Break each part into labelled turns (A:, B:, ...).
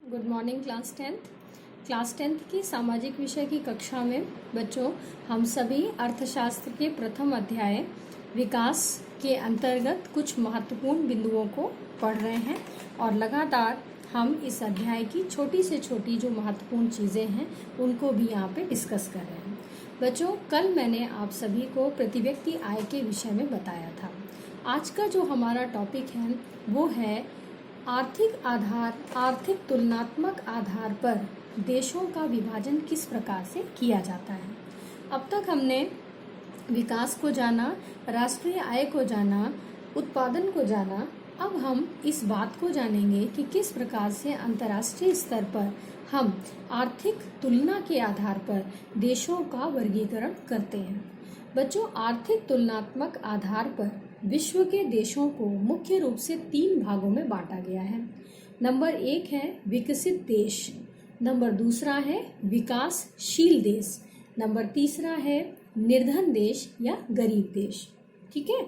A: Good morning class tenth की सामाजिक विषय की कक्षा में बच्चों हम सभी अर्थशास्त्र के प्रथम अध्याय विकास के अंतर्गत कुछ महत्वपूर्ण बिंदुओं को पढ़ रहे हैं और लगातार हम इस अध्याय की छोटी से छोटी जो महत्वपूर्ण चीज़ें हैं उनको भी यहाँ पे डिस्कस कर रहे हैं। बच्चों कल मैंने आप सभी को प्रति व्यक्ति आय के विषय में बताया था। आज का जो हमारा टॉपिक है वो है आर्थिक तुलनात्मक आधार पर देशों का विभाजन किस प्रकार से किया जाता है। अब तक हमने विकास को जाना, राष्ट्रीय आय को जाना, उत्पादन को जाना। अब हम इस बात को जानेंगे कि किस प्रकार से अंतर्राष्ट्रीय स्तर पर हम आर्थिक तुलना के आधार पर देशों का वर्गीकरण करते हैं। बच्चों आर्थिक तुलनात्मक आधार पर विश्व के देशों को मुख्य रूप से 3 भागों में बांटा गया है। नंबर 1 है विकसित देश, नंबर 2 है विकासशील देश, नंबर 3 है निर्धन देश या गरीब देश। ठीक है,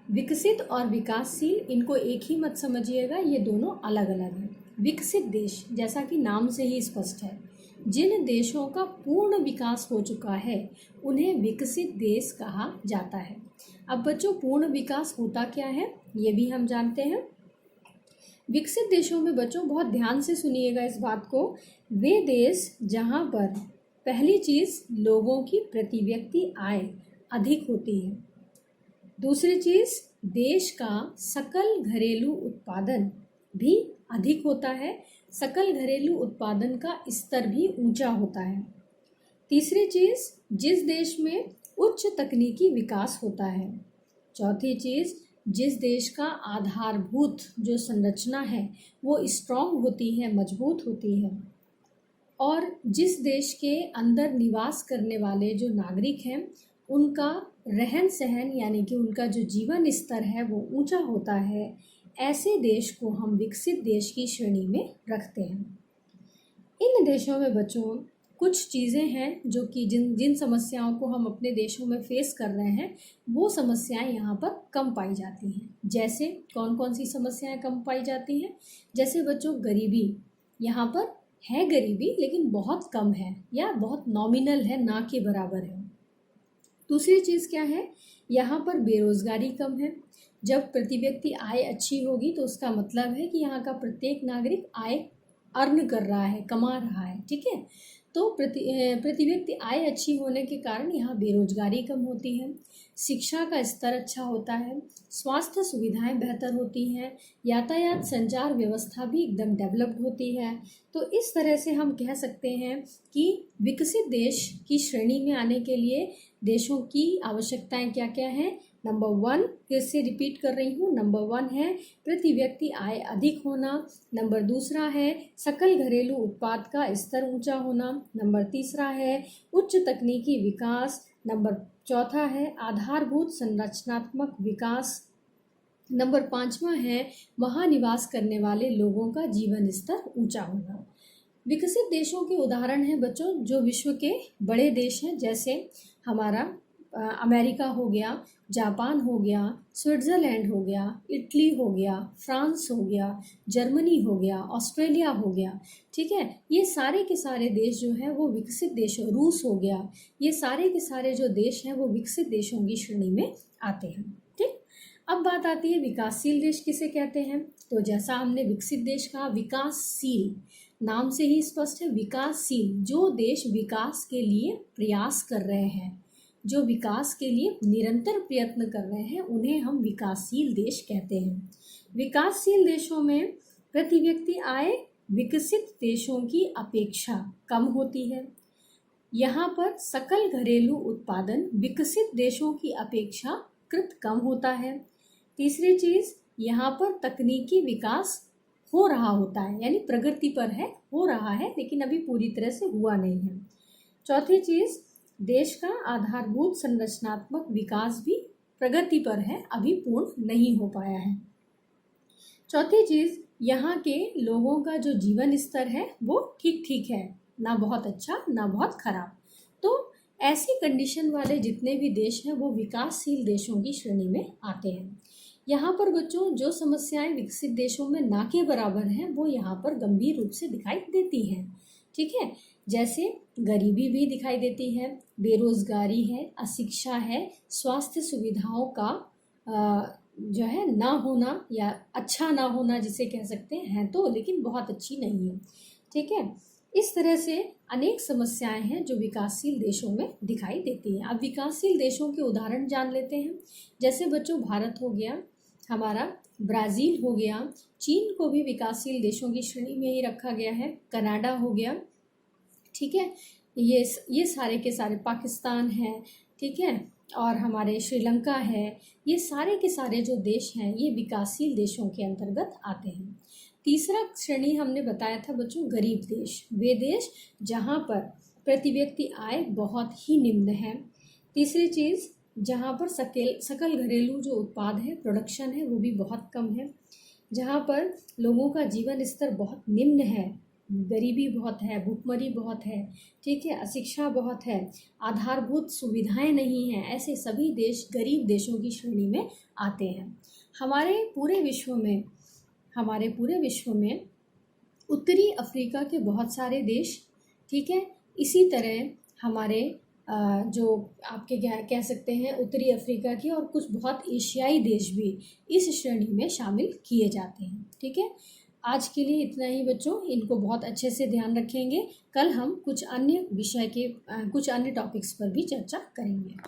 A: विकसित और विकासशील इनको एक ही मत समझिएगा, ये दोनों अलग अलग हैं। विकसित देश जैसा कि नाम से ही स्पष्ट है, जिन देशों का पूर्ण विकास हो चुका है उन्हें विकसित देश कहा जाता है। अब बच्चों पूर्ण विकास होता क्या है ये भी हम जानते हैं। विकसित देशों में बच्चों बहुत ध्यान से सुनिएगा इस बात को, वे देश जहां पर पहली चीज लोगों की प्रति व्यक्ति आय अधिक होती है, दूसरी चीज देश का सकल घरेलू उत्पादन भी अधिक होता है, सकल घरेलू उत्पादन का स्तर भी ऊंचा होता है, तीसरी चीज जिस देश में उच्च तकनीकी विकास होता है, चौथी चीज जिस देश का आधारभूत जो संरचना है वो स्ट्रॉन्ग होती है, मजबूत होती है, और जिस देश के अंदर निवास करने वाले जो नागरिक हैं उनका रहन सहन यानी कि उनका जो जीवन स्तर है वो ऊंचा होता है, ऐसे देश को हम विकसित देश की श्रेणी में रखते हैं। इन देशों में बच्चों कुछ चीज़ें हैं जो कि जिन समस्याओं को हम अपने देशों में फेस कर रहे हैं वो समस्याएं यहाँ पर कम पाई जाती हैं। जैसे कौन कौन सी समस्याएं कम पाई जाती हैं? जैसे बच्चों गरीबी, यहाँ पर है गरीबी लेकिन बहुत कम है या बहुत नॉमिनल है, ना के बराबर है। दूसरी चीज़ क्या है, यहाँ पर बेरोजगारी कम है। जब प्रति व्यक्ति आय अच्छी होगी तो उसका मतलब है कि यहाँ का प्रत्येक नागरिक आय अर्न कर रहा है, कमा रहा है। ठीक है, तो प्रति व्यक्ति आय अच्छी होने के कारण यहाँ बेरोजगारी कम होती है, शिक्षा का स्तर अच्छा होता है, स्वास्थ्य सुविधाएं बेहतर होती हैं, यातायात संचार व्यवस्था भी एकदम डेवलप्ड होती है। तो इस तरह से हम कह सकते हैं कि विकसित देश की श्रेणी में आने के लिए देशों की आवश्यकताएं क्या क्या हैं। नंबर 1 फिर से रिपीट कर रही हूँ, नंबर 1 है प्रति व्यक्ति आय अधिक होना, नंबर 2 है सकल घरेलू उत्पाद का स्तर ऊंचा होना, नंबर 3 है उच्च तकनीकी विकास, नंबर 4 है आधारभूत संरचनात्मक विकास, नंबर 5 है वहाँ निवास करने वाले लोगों का जीवन स्तर ऊंचा होना। विकसित देशों के उदाहरण हैं बच्चों जो विश्व के बड़े देश हैं, जैसे हमारा अमेरिका हो गया, जापान हो गया, स्विट्ज़रलैंड हो गया, इटली हो गया, फ्रांस हो गया, जर्मनी हो गया, ऑस्ट्रेलिया हो गया। ठीक है, ये सारे के सारे देश जो हैं वो विकसित देश, रूस हो गया, ये सारे के सारे जो देश हैं वो विकसित देशों की श्रेणी में आते हैं। ठीक, अब बात आती है विकासशील देश किसे कहते हैं। तो जैसा हमने विकसित देश कहा, विकासशील नाम से ही स्पष्ट है, विकासशील जो देश विकास के लिए प्रयास कर रहे हैं, जो विकास के लिए निरंतर प्रयत्न कर रहे हैं, उन्हें हम विकासशील देश कहते हैं। विकासशील देशों में प्रति व्यक्ति आय विकसित देशों की अपेक्षा कम होती है। यहाँ पर सकल घरेलू उत्पादन विकसित देशों की अपेक्षा कृत कम होता है। तीसरी चीज़, यहाँ पर तकनीकी विकास हो रहा होता है, यानी प्रगति पर है, हो रहा है लेकिन अभी पूरी तरह से हुआ नहीं है। चौथी चीज़, देश का आधारभूत संरचनात्मक विकास भी प्रगति पर है, अभी पूर्ण नहीं हो पाया है। चौथी चीज़, यहाँ के लोगों का जो जीवन स्तर है वो ठीक ठीक है, ना बहुत अच्छा ना बहुत खराब। तो ऐसी कंडीशन वाले जितने भी देश हैं वो विकासशील देशों की श्रेणी में आते हैं। यहाँ पर बच्चों जो समस्याएं विकसित देशों में ना के बराबर हैं वो यहाँ पर गंभीर रूप से दिखाई देती हैं। ठीक है, जैसे गरीबी भी दिखाई देती है, बेरोजगारी है, अशिक्षा है, स्वास्थ्य सुविधाओं का जो है ना होना या अच्छा ना होना जिसे कह सकते हैं तो, लेकिन बहुत अच्छी नहीं है। ठीक है, इस तरह से अनेक समस्याएं हैं जो विकासशील देशों में दिखाई देती हैं। अब विकासशील देशों के उदाहरण जान लेते हैं। जैसे बच्चों भारत हो गया हमारा, ब्राज़ील हो गया, चीन को भी विकासशील देशों की श्रेणी में ही रखा गया है, कनाडा हो गया। ठीक है, ये सारे के सारे, पाकिस्तान है, ठीक है, और हमारे श्रीलंका है, ये सारे के सारे जो देश हैं ये विकासशील देशों के अंतर्गत आते हैं। तीसरा श्रेणी हमने बताया था बच्चों गरीब देश, वे देश जहाँ पर प्रति व्यक्ति आय बहुत ही निम्न है। तीसरी चीज़, जहाँ पर सकल घरेलू जो उत्पाद है, प्रोडक्शन है, वो भी बहुत कम है, जहाँ पर लोगों का जीवन स्तर बहुत निम्न है, गरीबी बहुत है, भूखमरी बहुत है, ठीक है, अशिक्षा बहुत है, आधारभूत सुविधाएं नहीं हैं, ऐसे सभी देश गरीब देशों की श्रेणी में आते हैं। हमारे पूरे विश्व में उत्तरी अफ्रीका के बहुत सारे देश, ठीक है, इसी तरह हमारे जो आपके कह सकते हैं उत्तरी अफ्रीका के और कुछ बहुत एशियाई देश भी इस श्रेणी में शामिल किए जाते हैं। ठीक है, आज के लिए इतना ही बच्चों, इनको बहुत अच्छे से ध्यान रखेंगे। कल हम कुछ अन्य टॉपिक्स पर भी चर्चा करेंगे।